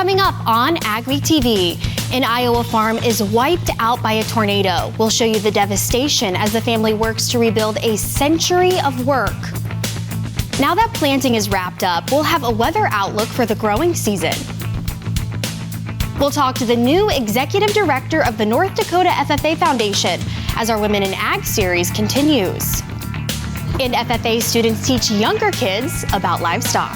Coming up on AgweekTV, an Iowa farm is wiped out by a tornado. We'll show you the devastation as the family works to rebuild a century of work. Now that planting is wrapped up, we'll have a weather outlook for the growing season. We'll talk to the new executive director of the North Dakota FFA Foundation as our Women in Ag series continues. And FFA students teach younger kids about livestock.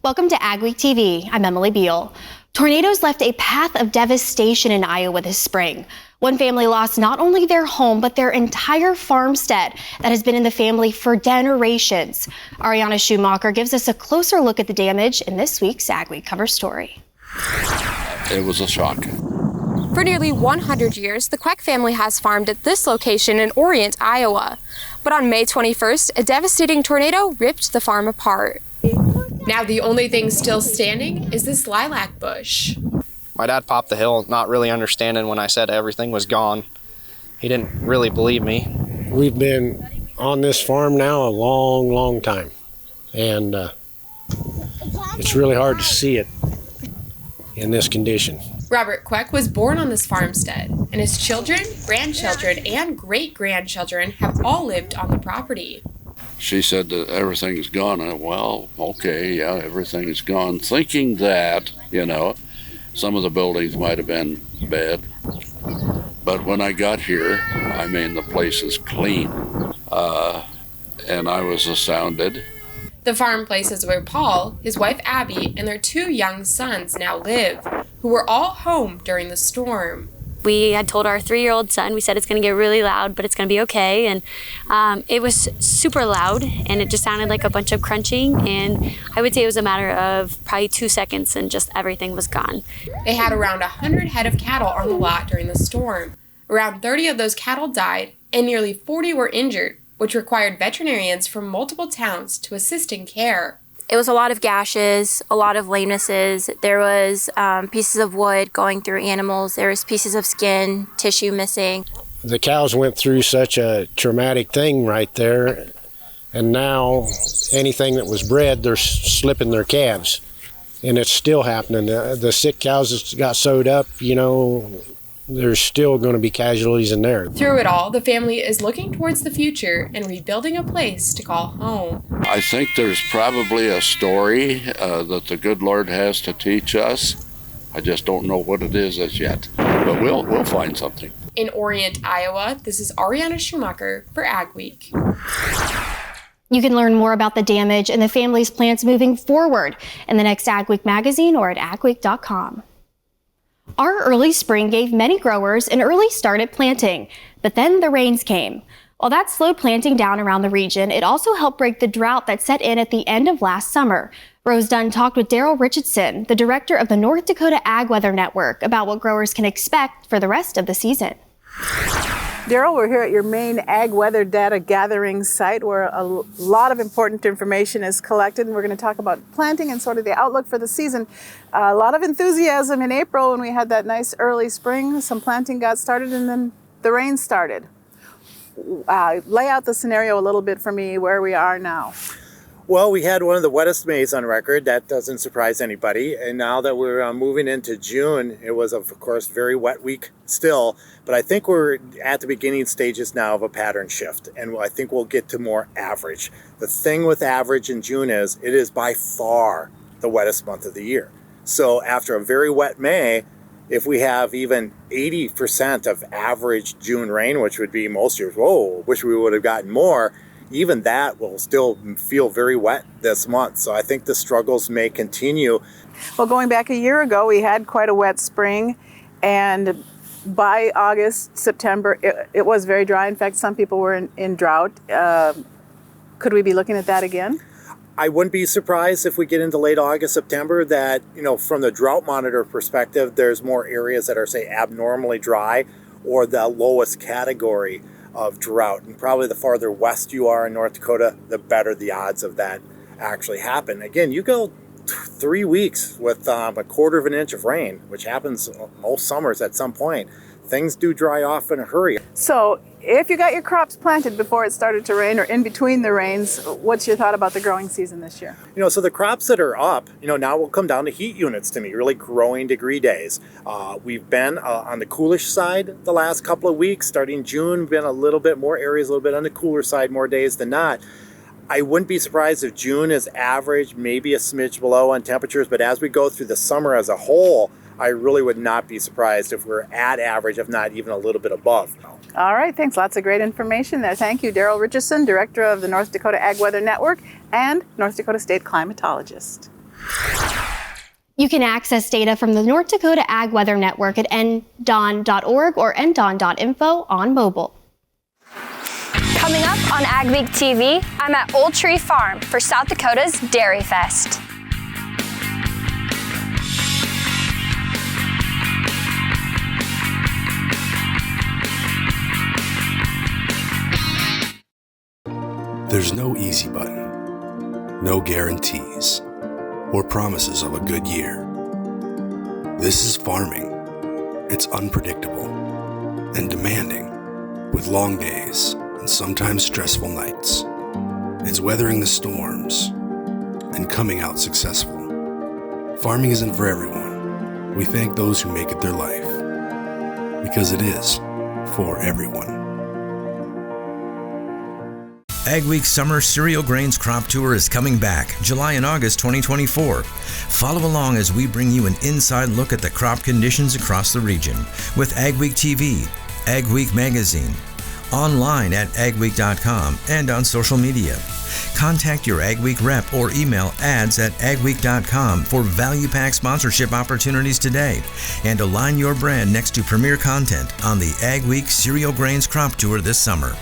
Welcome to AgweekTV. I'm Emily Beal. Tornadoes left a path of devastation in Iowa this spring. One family lost not only their home, but their entire farmstead that has been in the family for generations. Ariana Schumacher gives us a closer look at the damage in this week's AgWeek cover story. It was a shock. For nearly 100 years, the Queck family has farmed at this location in Orient, Iowa. But on May 21st, a devastating tornado ripped the farm apart. Now the only thing still standing is this lilac bush. My dad popped the hill, not really understanding when I said everything was gone. He didn't really believe me. We've been on this farm now a long, long time, and it's really hard to see it in this condition. Robert Queck was born on this farmstead, and his children, grandchildren, and great-grandchildren have all lived on the property. She said that everything's gone. And well, okay, yeah, everything is gone. Thinking that, some of the buildings might have been bad. But when I got here, I mean, the place is clean. And I was astounded. The farm place is where Paul, his wife Abby, and their 2 young sons now live, who were all home during the storm. We had told our 3-year-old son, we said it's going to get really loud, but it's going to be okay. And it was super loud, and it just sounded like a bunch of crunching. And I would say it was a matter of probably 2 seconds, and just everything was gone. They had around 100 head of cattle on the lot during the storm. Around 30 of those cattle died, and nearly 40 were injured, which required veterinarians from multiple towns to assist in care. It was a lot of gashes, a lot of lamenesses. There was pieces of wood going through animals. There was pieces of skin, tissue missing. The cows went through such a traumatic thing right there, and now anything that was bred, they're slipping their calves, and it's still happening. The sick cows that got sewed up, there's still going to be casualties in there. Through it all, the family is looking towards the future and rebuilding a place to call home. I think there's probably a story that the good Lord has to teach us. I just don't know what it is as yet, but we'll find something. In Orient, Iowa, this is Ariana Schumacher for AgWeek. You can learn more about the damage and the family's plans moving forward in the next AgWeek magazine or at agweek.com. Our early spring gave many growers an early start at planting, but then the rains came. While that slowed planting down around the region, it also helped break the drought that set in at the end of last summer. Rose Dunn talked with Daryl Richardson, the director of the North Dakota Ag Weather Network, about what growers can expect for the rest of the season. Daryl, we're here at your main ag weather data gathering site where a lot of important information is collected, and we're going to talk about planting and sort of the outlook for the season. A lot of enthusiasm in April when we had that nice early spring. Some planting got started and then the rain started. Lay out the scenario a little bit for me where we are now. Well, we had one of the wettest Mays on record. That doesn't surprise anybody. And now that we're moving into June, it was, of course, very wet week still. But I think we're at the beginning stages now of a pattern shift. And I think we'll get to more average. The thing with average in June is it is by far the wettest month of the year. So after a very wet May, if we have even 80% of average June rain, which would be most years, whoa, wish we would have gotten more, even that will still feel very wet this month. So I think the struggles may continue. Well, going back a year ago, we had quite a wet spring, and by August, September, it was very dry. In fact, some people were in drought. Could we be looking at that again? I wouldn't be surprised if we get into late August, September, that, from the drought monitor perspective, there's more areas that are, say, abnormally dry or the lowest category of drought. And probably the farther west you are in North Dakota, the better the odds of that actually happen. Again, you go 3 weeks with a 1/4 inch of rain, which happens most summers at some point. Things do dry off in a hurry. So if you got your crops planted before it started to rain or in between the rains, what's your thought about the growing season this year? So the crops that are up, now will come down to heat units to me, really growing degree days. We've been on the coolish side the last couple of weeks. Starting June, been a little bit more areas, a little bit on the cooler side, more days than not. I wouldn't be surprised if June is average, maybe a smidge below on temperatures, but as we go through the summer as a whole, I really would not be surprised if we're at average, if not even a little bit above. All right, thanks. Lots of great information there. Thank you, Daryl Richardson, Director of the North Dakota Ag Weather Network and North Dakota State Climatologist. You can access data from the North Dakota Ag Weather Network at ndawn.org or ndon.info on mobile. Coming up on AgweekTV, I'm at Old Tree Farm for South Dakota's Dairy Fest. There's no easy button, no guarantees, or promises of a good year. This is farming. It's unpredictable and demanding, with long days and sometimes stressful nights. It's weathering the storms and coming out successful. Farming isn't for everyone. We thank those who make it their life, because it is for everyone. AgWeek Summer Cereal Grains Crop Tour is coming back July and August 2024. Follow along as we bring you an inside look at the crop conditions across the region with AgweekTV, AgWeek Magazine, online at agweek.com, and on social media. Contact your AgWeek rep or email ads@agweek.com for value pack sponsorship opportunities today, and align your brand next to premier content on the AgWeek Cereal Grains Crop Tour this summer.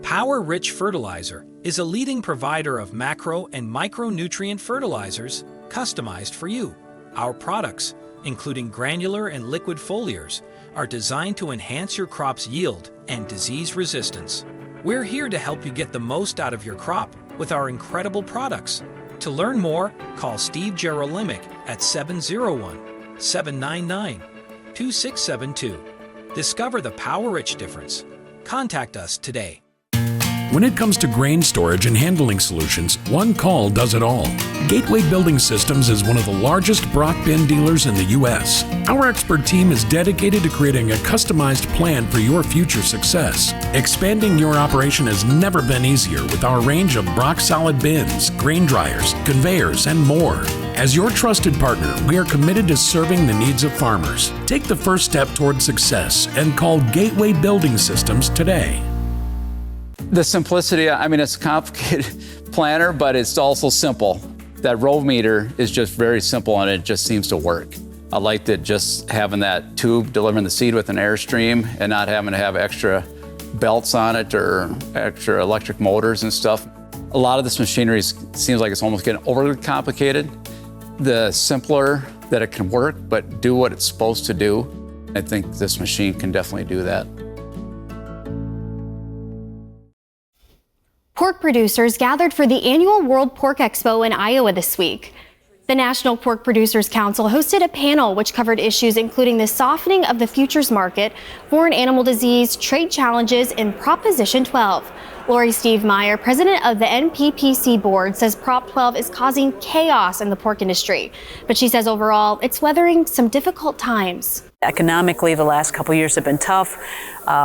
Power Rich Fertilizer is a leading provider of macro and micronutrient fertilizers customized for you. Our products, including granular and liquid foliars, are designed to enhance your crop's yield and disease resistance. We're here to help you get the most out of your crop with our incredible products. To learn more, call Steve Jerolimic at 701-799-2672. Discover the Power Rich difference. Contact us today. When it comes to grain storage and handling solutions, one call does it all. Gateway Building Systems is one of the largest Brock bin dealers in the U.S. Our expert team is dedicated to creating a customized plan for your future success. Expanding your operation has never been easier with our range of Brock solid bins, grain dryers, conveyors, and more. As your trusted partner, we are committed to serving the needs of farmers. Take the first step toward success and call Gateway Building Systems today. The simplicity, it's a complicated planter, but it's also simple. That row meter is just very simple and it just seems to work. I liked it just having that tube delivering the seed with an airstream and not having to have extra belts on it or extra electric motors and stuff. A lot of this machinery seems like it's almost getting overly complicated. The simpler that it can work, but do what it's supposed to do, I think this machine can definitely do that. Pork producers gathered for the annual World Pork Expo in Iowa this week. The National Pork Producers Council hosted a panel which covered issues including the softening of the futures market, foreign animal disease, trade challenges, and Proposition 12. Lori Steve Meyer, president of the NPPC board, says Prop 12 is causing chaos in the pork industry. But she says overall, it's weathering some difficult times. Economically, the last couple of years have been tough.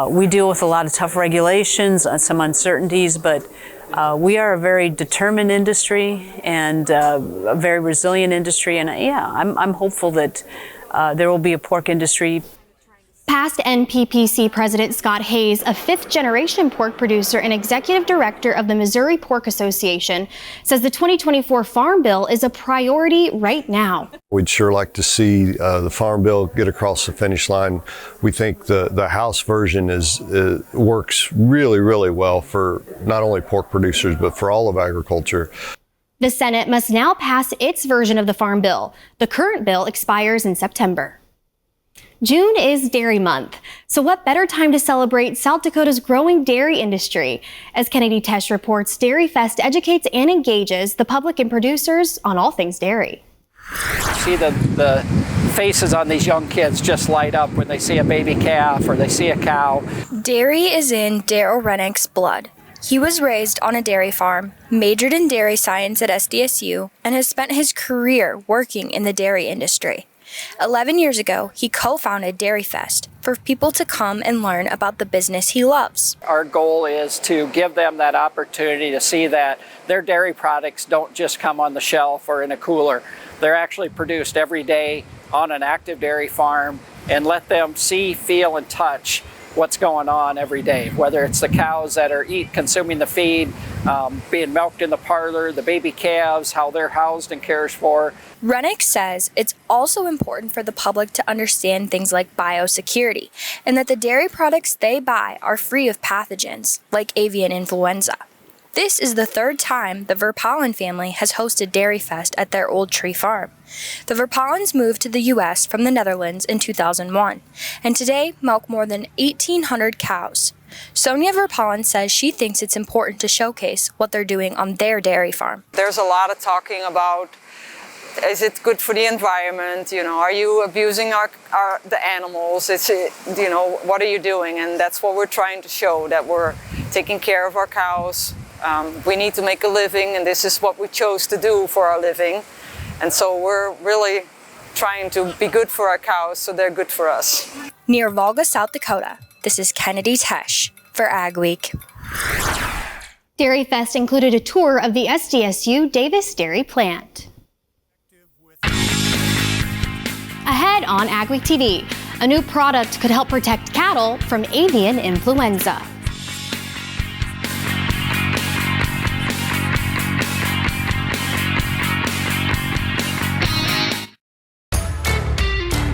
We deal with a lot of tough regulations, some uncertainties, but we are a very determined industry and a very resilient industry. And I'm hopeful that there will be a pork industry. Past NPPC President Scott Hayes, a fifth-generation pork producer and executive director of the Missouri Pork Association, says the 2024 Farm Bill is a priority right now. We'd sure like to see the Farm Bill get across the finish line. We think the House version works really, really well for not only pork producers, but for all of agriculture. The Senate must now pass its version of the Farm Bill. The current bill expires in September. June is Dairy Month, so what better time to celebrate South Dakota's growing dairy industry? As Kennedy Tesh reports, Dairy Fest educates and engages the public and producers on all things dairy. See the faces on these young kids just light up when they see a baby calf or they see a cow. Dairy is in Daryl Rennick's blood. He was raised on a dairy farm, majored in dairy science at SDSU, and has spent his career working in the dairy industry. 11 years ago, he co-founded Dairy Fest for people to come and learn about the business he loves. Our goal is to give them that opportunity to see that their dairy products don't just come on the shelf or in a cooler. They're actually produced every day on an active dairy farm, and let them see, feel, and touch what's going on every day, whether it's the cows that are consuming the feed, being milked in the parlor, the baby calves, how they're housed and cared for. Rennick says it's also important for the public to understand things like biosecurity, and that the dairy products they buy are free of pathogens like avian influenza. This is the third time the Verpalen family has hosted Dairy Fest at their Old Tree farm. The Verpalens moved to the U.S. from the Netherlands in 2001, and today milk more than 1,800 cows. Sonia Verpalen says she thinks it's important to showcase what they're doing on their dairy farm. There's a lot of talking about, is it good for the environment? You know, are you abusing the animals? You know, what are you doing? And that's what we're trying to show, that we're taking care of our cows. We need to make a living, and this is what we chose to do for our living. And so we're really trying to be good for our cows so they're good for us. Near Volga, South Dakota, this is Kennedy Tesh for AgWeek. Dairy Fest included a tour of the SDSU Davis Dairy Plant. Ahead on AgWeek TV, a new product could help protect cattle from avian influenza.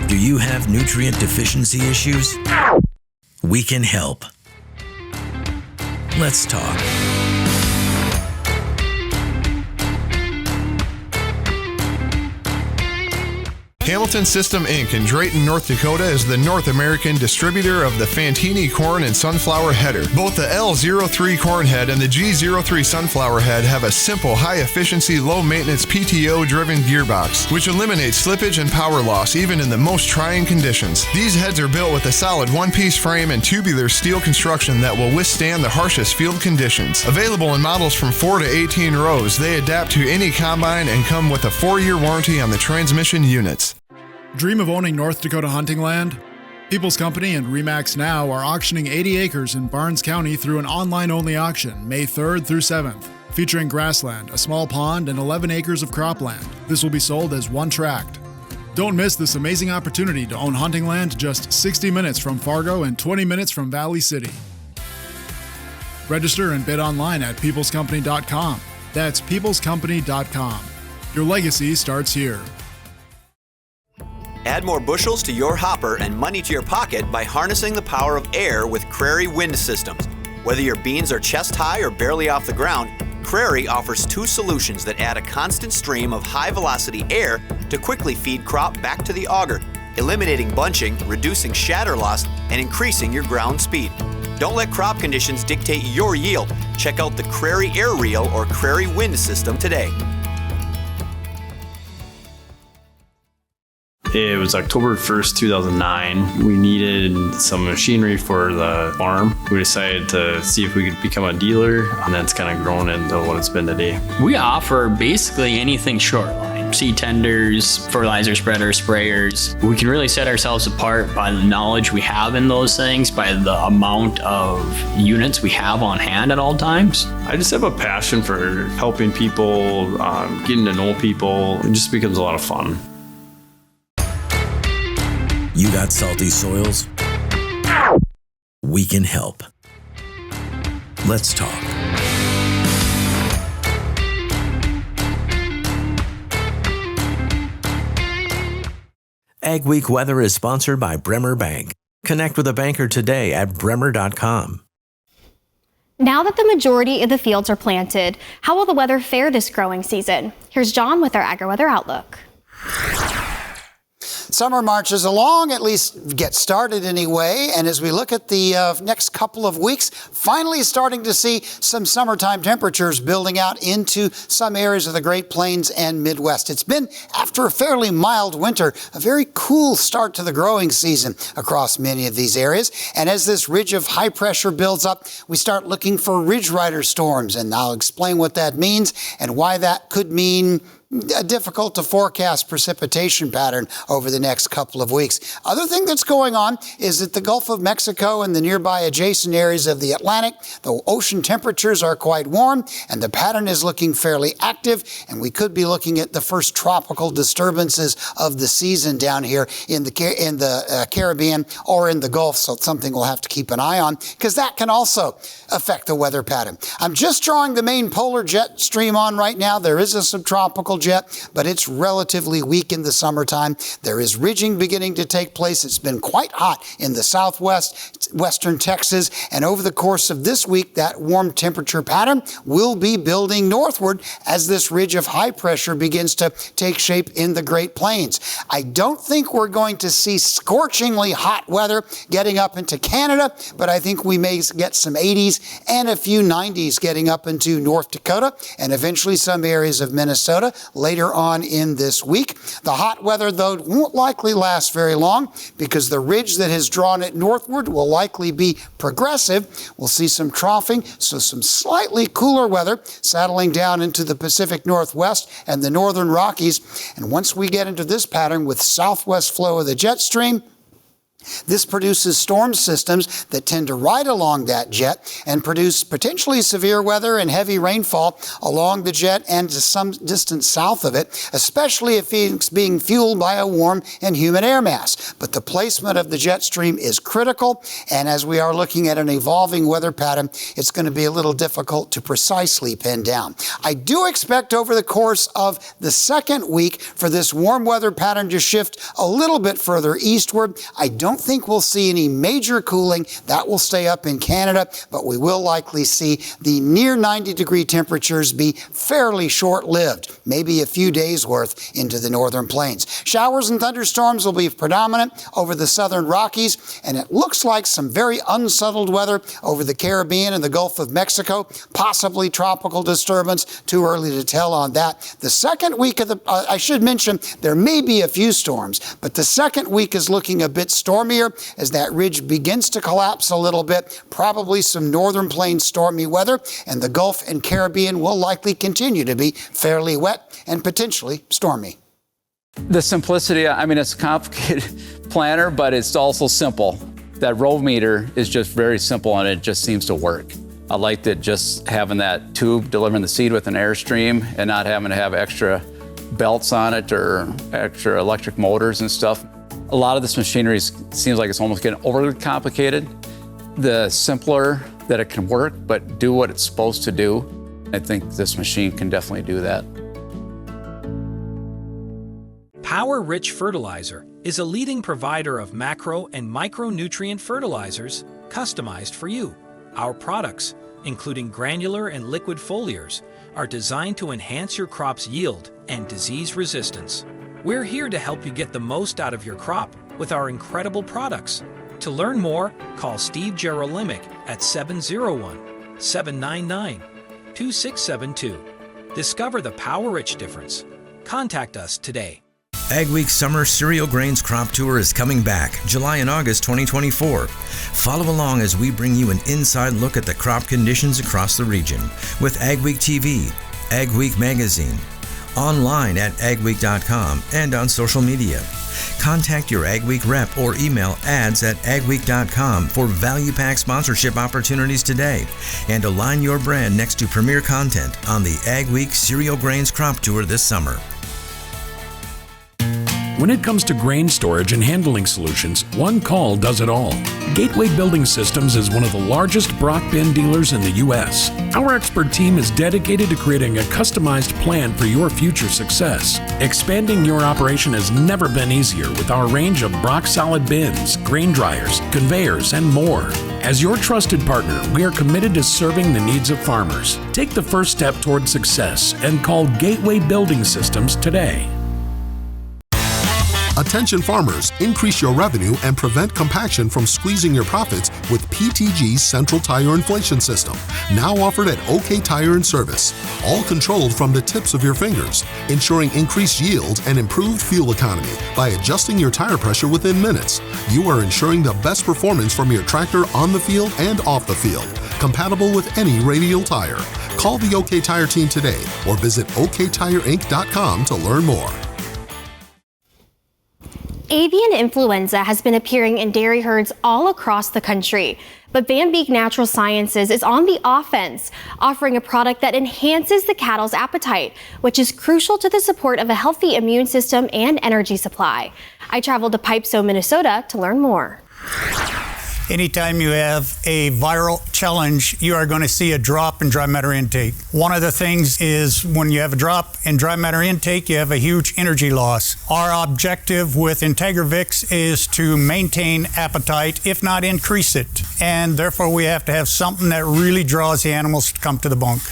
Do you have nutrient deficiency issues? We can help. Let's talk. Hamilton System Inc. in Drayton, North Dakota is the North American distributor of the Fantini corn and sunflower header. Both the L03 corn head and the G03 sunflower head have a simple, high-efficiency, low-maintenance PTO-driven gearbox, which eliminates slippage and power loss even in the most trying conditions. These heads are built with a solid one-piece frame and tubular steel construction that will withstand the harshest field conditions. Available in models from 4 to 18 rows, they adapt to any combine and come with a 4-year warranty on the transmission units. Dream of owning North Dakota hunting land? People's Company and RE/MAX Now are auctioning 80 acres in Barnes County through an online-only auction, May 3rd through 7th, featuring grassland, a small pond, and 11 acres of cropland. This will be sold as one tract. Don't miss this amazing opportunity to own hunting land just 60 minutes from Fargo and 20 minutes from Valley City. Register and bid online at peoplescompany.com. That's peoplescompany.com. Your legacy starts here. Add more bushels to your hopper and money to your pocket by harnessing the power of air with Crary Wind Systems. Whether your beans are chest high or barely off the ground, Crary offers two solutions that add a constant stream of high-velocity air to quickly feed crop back to the auger, eliminating bunching, reducing shatter loss, and increasing your ground speed. Don't let crop conditions dictate your yield. Check out the Crary Air Reel or Crary Wind System today. It was October 1st, 2009. We needed some machinery for the farm. We decided to see if we could become a dealer, and that's kind of grown into what it's been today. We offer basically anything short line. Seed tenders, fertilizer spreaders, sprayers. We can really set ourselves apart by the knowledge we have in those things, by the amount of units we have on hand at all times. I just have a passion for helping people, getting to know people. It just becomes a lot of fun. You got salty soils? We can help. Let's talk. AgWeek Weather is sponsored by Bremer Bank. Connect with a banker today at bremer.com. Now that the majority of the fields are planted, how will the weather fare this growing season? Here's John with our AgriWeather Outlook. Summer marches along, at least get started anyway, and as we look at the next couple of weeks, finally starting to see some summertime temperatures building out into some areas of the Great Plains and Midwest. It's been, after a fairly mild winter, a very cool start to the growing season across many of these areas, and as this ridge of high pressure builds up, we start looking for ridge rider storms, and I'll explain what that means and why that could mean a difficult to forecast precipitation pattern over the next couple of weeks. Other thing that's going on is that the Gulf of Mexico and the nearby adjacent areas of the Atlantic, the ocean temperatures are quite warm and the pattern is looking fairly active, and we could be looking at the first tropical disturbances of the season down here in the Caribbean or in the Gulf, so it's something we'll have to keep an eye on because that can also affect the weather pattern. I'm just drawing the main polar jet stream on right now. There is a subtropical jet, but it's relatively weak in the summertime. There is ridging beginning to take place. It's been quite hot in the southwest, western Texas, and over the course of this week, that warm temperature pattern will be building northward as this ridge of high pressure begins to take shape in the Great Plains. I don't think we're going to see scorchingly hot weather getting up into Canada, but I think we may get some 80s and a few 90s getting up into North Dakota and eventually some areas of Minnesota later on in this week. The hot weather, though, won't likely last very long because the ridge that has drawn it northward will likely be progressive. We'll see some troughing, so some slightly cooler weather settling down into the Pacific Northwest and the northern Rockies. And once we get into this pattern with southwest flow of the jet stream, this produces storm systems that tend to ride along that jet and produce potentially severe weather and heavy rainfall along the jet and to some distance south of it, especially if it's being fueled by a warm and humid air mass. But the placement of the jet stream is critical, and as we are looking at an evolving weather pattern, it's going to be a little difficult to precisely pin down. I do expect over the course of the second week for this warm weather pattern to shift a little bit further eastward. I don't think we'll see any major cooling. That will stay up in Canada, but we will likely see the near 90-degree temperatures be fairly short-lived, maybe a few days worth into the northern plains. Showers and thunderstorms will be predominant over the southern Rockies, and it looks like some very unsettled weather over the Caribbean and the Gulf of Mexico, possibly tropical disturbance. Too early to tell on that. The second week of I should mention, there may be a few storms, but the second week is looking a bit stormier as that ridge begins to collapse a little bit. Probably some northern plains stormy weather, and the Gulf and Caribbean will likely continue to be fairly wet and potentially stormy. The simplicity, I mean, it's a complicated planner, but it's also simple. That row meter is just very simple and it just seems to work. I like that just having that tube delivering the seed with an airstream and not having to have extra belts on it or extra electric motors and stuff. A lot of this machinery seems like it's almost getting overly complicated. The simpler that it can work, but do what it's supposed to do, I think this machine can definitely do that. Power Rich Fertilizer is a leading provider of macro and micronutrient fertilizers customized for you. Our products, including granular and liquid foliars, are designed to enhance your crop's yield and disease resistance. We're here to help you get the most out of your crop with our incredible products. To learn more, call Steve Jerolimic at 701-799-2672. Discover the Power-Rich difference. Contact us today. AgWeek Summer Cereal Grains Crop Tour is coming back July and August 2024. Follow along as we bring you an inside look at the crop conditions across the region with AgweekTV, AgWeek Magazine, online at agweek.com and on social media. Contact your AgWeek rep or email ads@agweek.com for value pack sponsorship opportunities today and align your brand next to premier content on the AgWeek Cereal Grains Crop Tour this summer. When it comes to grain storage and handling solutions, one call does it all. Gateway Building Systems is one of the largest Brock bin dealers in the U.S. Our expert team is dedicated to creating a customized plan for your future success. Expanding your operation has never been easier with our range of Brock solid bins, grain dryers, conveyors, and more. As your trusted partner, we are committed to serving the needs of farmers. Take the first step toward success and call Gateway Building Systems today. Attention farmers, increase your revenue and prevent compaction from squeezing your profits with PTG's Central Tire Inflation System, now offered at OK Tire and Service. All controlled from the tips of your fingers, ensuring increased yield and improved fuel economy by adjusting your tire pressure within minutes. You are ensuring the best performance from your tractor on the field and off the field, compatible with any radial tire. Call the OK Tire team today or visit oktireinc.com to learn more. Avian influenza has been appearing in dairy herds all across the country, but Beek Natural Sciences is on the offense, offering a product that enhances the cattle's appetite, which is crucial to the support of a healthy immune system and energy supply. I traveled to Pipeso, Minnesota to learn more. Anytime you have a viral challenge, you are going to see a drop in dry matter intake. One of the things is when you have a drop in dry matter intake, you have a huge energy loss. Our objective with IntegriVIX is to maintain appetite, if not increase it. And therefore, we have to have something that really draws the animals to come to the bunk.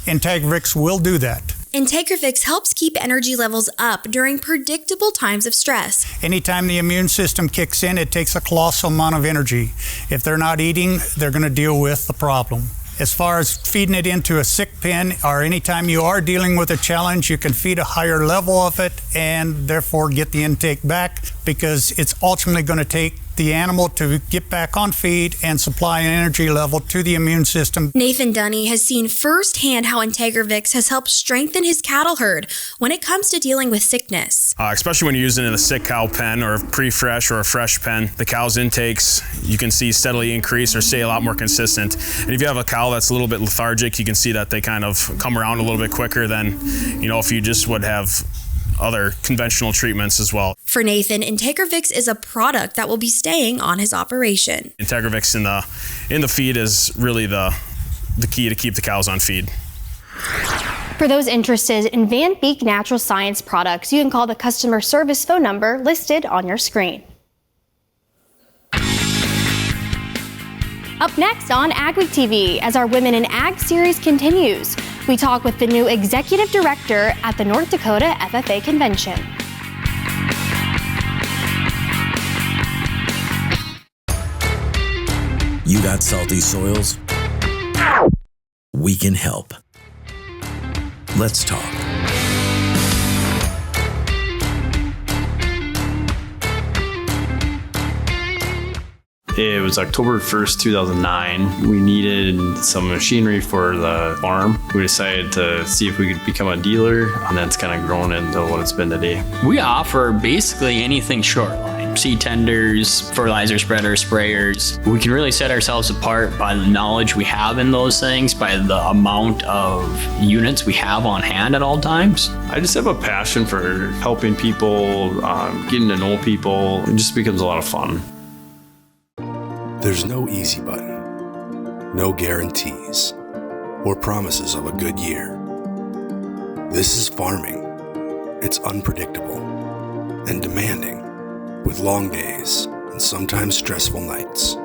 IntegriVIX will do that. IntegriVIX helps keep energy levels up during predictable times of stress. Anytime the immune system kicks in, it takes a colossal amount of energy. If they're not eating, they're going to deal with the problem. As far as feeding it into a sick pen, or anytime you are dealing with a challenge, you can feed a higher level of it and therefore get the intake back, because it's ultimately going to take the animal to get back on feed and supply an energy level to the immune system. Nathan Dunny has seen firsthand how IntegriVIX has helped strengthen his cattle herd when it comes to dealing with sickness. Especially when you're using it in a sick cow pen or a pre-fresh or a fresh pen, the cow's intakes you can see steadily increase or stay a lot more consistent. And if you have a cow that's a little bit lethargic, you can see that they kind of come around a little bit quicker than, if you just would have other conventional treatments as well. For Nathan, IntegriVIX is a product that will be staying on his operation. IntegriVIX in the feed is really the key to keep the cows on feed. For those interested in Beek Natural Science products, you can call the customer service phone number listed on your screen. Up next on AgweekTV, as our Women in Ag series continues, we talk with the new executive director at the North Dakota FFA Convention. You got salty soils? We can help. Let's talk. It was October 1st, 2009. We needed some machinery for the farm. We decided to see if we could become a dealer, and that's kind of grown into what it's been today. We offer basically anything short line. Seed tenders, fertilizer spreaders, sprayers. We can really set ourselves apart by the knowledge we have in those things, by the amount of units we have on hand at all times. I just have a passion for helping people, getting to know people. It just becomes a lot of fun. There's no easy button, no guarantees, or promises of a good year. This is farming. It's unpredictable and demanding, with long days and sometimes stressful nights.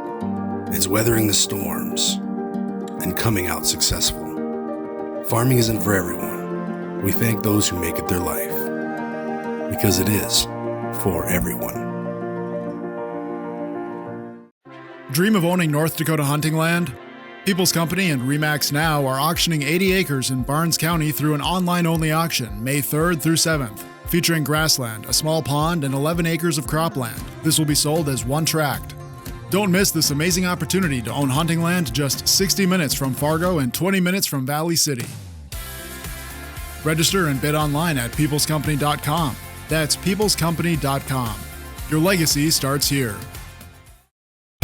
It's weathering the storms and coming out successful. Farming isn't for everyone. We thank those who make it their life, because it is for everyone. Dream of owning North Dakota hunting land? People's Company and RE/MAX Now are auctioning 80 acres in Barnes County through an online-only auction, May 3rd through 7th, featuring grassland, a small pond, and 11 acres of cropland. This will be sold as one tract. Don't miss this amazing opportunity to own hunting land just 60 minutes from Fargo and 20 minutes from Valley City. Register and bid online at peoplescompany.com. That's peoplescompany.com. Your legacy starts here.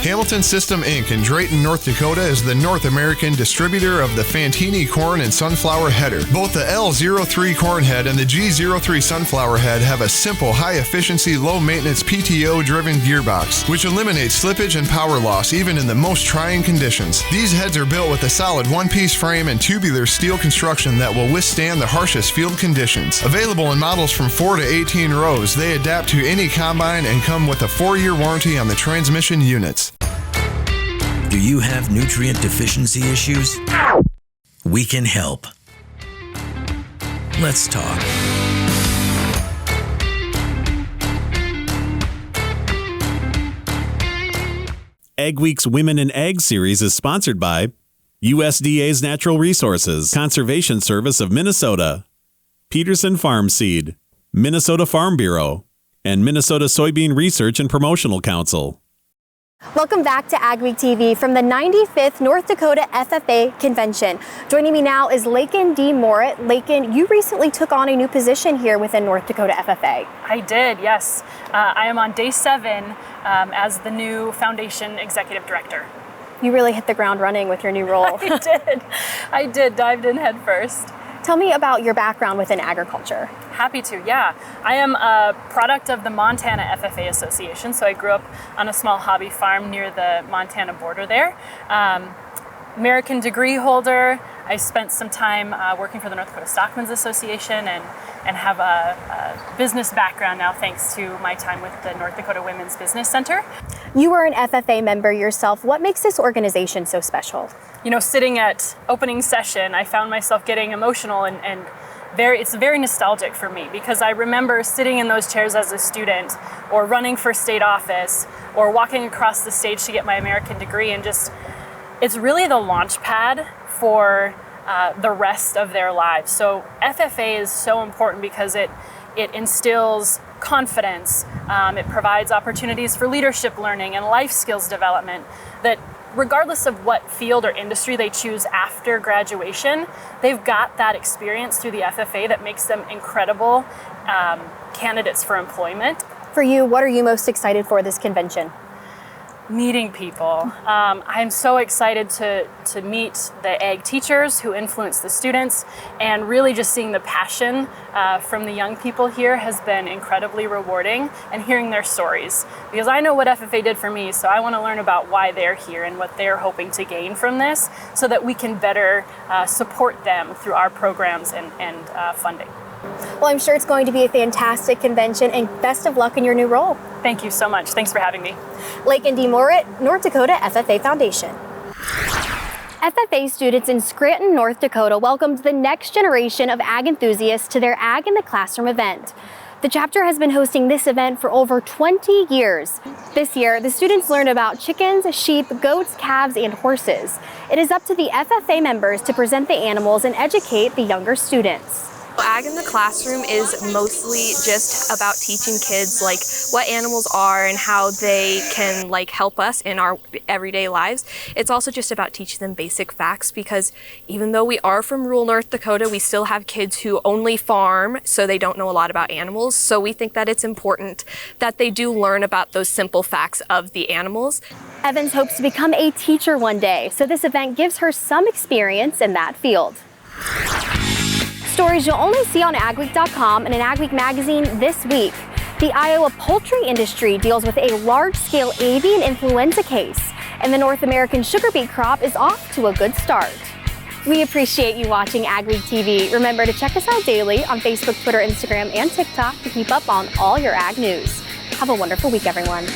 Hamilton System Inc. in Drayton, North Dakota is the North American distributor of the Fantini corn and sunflower header. Both the L03 corn head and the G03 sunflower head have a simple, high-efficiency, low-maintenance PTO-driven gearbox, which eliminates slippage and power loss even in the most trying conditions. These heads are built with a solid one-piece frame and tubular steel construction that will withstand the harshest field conditions. Available in models from 4 to 18 rows, they adapt to any combine and come with a 4-year warranty on the transmission units. Do you have nutrient deficiency issues? We can help. Let's talk. AgWeek's Women in Ag series is sponsored by USDA's Natural Resources Conservation Service of Minnesota, Peterson Farm Seed, Minnesota Farm Bureau, and Minnesota Soybean Research and Promotional Council. Welcome back to AgweekTV from the 95th North Dakota FFA Convention. Joining me now is Lakin D. Morit. Lakin, you recently took on a new position here within North Dakota FFA. I did, yes. I am on day 7 as the new Foundation Executive Director. You really hit the ground running with your new role. I did, dived in head first. Tell me about your background within agriculture. Happy to, yeah. I am a product of the Montana FFA Association, so I grew up on a small hobby farm near the Montana border there. American degree holder. I spent some time working for the North Dakota Stockmen's Association and have a business background now thanks to my time with the North Dakota Women's Business Center. You are an FFA member yourself. What makes this organization so special? You know, sitting at opening session, I found myself getting emotional and it's very nostalgic for me because I remember sitting in those chairs as a student or running for state office or walking across the stage to get my American degree and just, it's really the launch pad for the rest of their lives. So FFA is so important because it instills confidence, it provides opportunities for leadership learning and life skills development that regardless of what field or industry they choose after graduation, they've got that experience through the FFA that makes them incredible candidates for employment. For you, what are you most excited for this convention? Meeting people. I'm so excited to meet the ag teachers who influence the students, and really just seeing the passion from the young people here has been incredibly rewarding, and hearing their stories. Because I know what FFA did for me, so I want to learn about why they're here and what they're hoping to gain from this so that we can better support them through our programs and funding. Well, I'm sure it's going to be a fantastic convention, and best of luck in your new role. Thank you so much. Thanks for having me. Lakin D. Morit, North Dakota FFA Foundation. FFA students in Scranton, North Dakota welcomed the next generation of ag enthusiasts to their Ag in the Classroom event. The chapter has been hosting this event for over 20 years. This year, the students learned about chickens, sheep, goats, calves, and horses. It is up to the FFA members to present the animals and educate the younger students. Ag in the Classroom is mostly just about teaching kids like what animals are and how they can like help us in our everyday lives. It's also just about teaching them basic facts because even though we are from rural North Dakota, we still have kids who only farm, so they don't know a lot about animals. So we think that it's important that they do learn about those simple facts of the animals. Evans hopes to become a teacher one day, so this event gives her some experience in that field. Stories you'll only see on AgWeek.com and in AgWeek magazine this week. The Iowa poultry industry deals with a large-scale avian influenza case, and the North American sugar beet crop is off to a good start. We appreciate you watching AgweekTV. Remember to check us out daily on Facebook, Twitter, Instagram, and TikTok to keep up on all your ag news. Have a wonderful week, everyone.